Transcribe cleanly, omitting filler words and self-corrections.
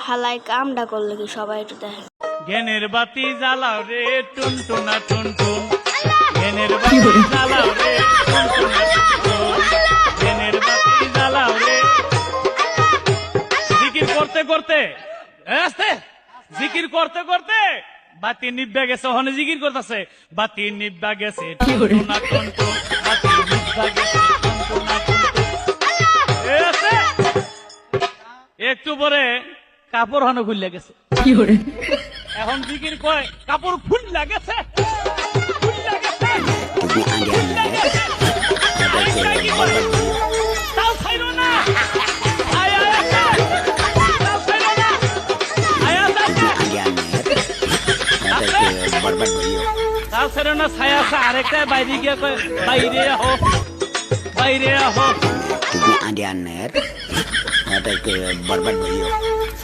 হালাই কামটা করলে কি সবাই একটু দেখে। জ্ঞানের বাতি জ্বালাও রে টুনটুনা টুনটুন, জ্ঞানের বাতি জ্বালাও রে টুনটুনা টুনটুন, জ্ঞানের বাতি জ্বালাও রে। জিকির করতে করতে আস্তে জিকির করতে করতে বাতি নিব্বা গেছে, ওখানে জিকির করতেছে বাতি নিব্বা গেছে টুনটুনা টুনটুন, বাতি নিব্বা গেছে টুনটুনা টুনটুন। একটু পরে কাপড় হানো খুললে গেছে, এখন জিকির কয় কাপড় ফুল লাগেছে, তাও ছাইরো না, তাও ছাইরো না, ছায়া আছে আরেকটা বাইরে গিয়ে কয় বাইরে আহো, বাইরে আহো। Tugu andianer, ada ke barbat boyo.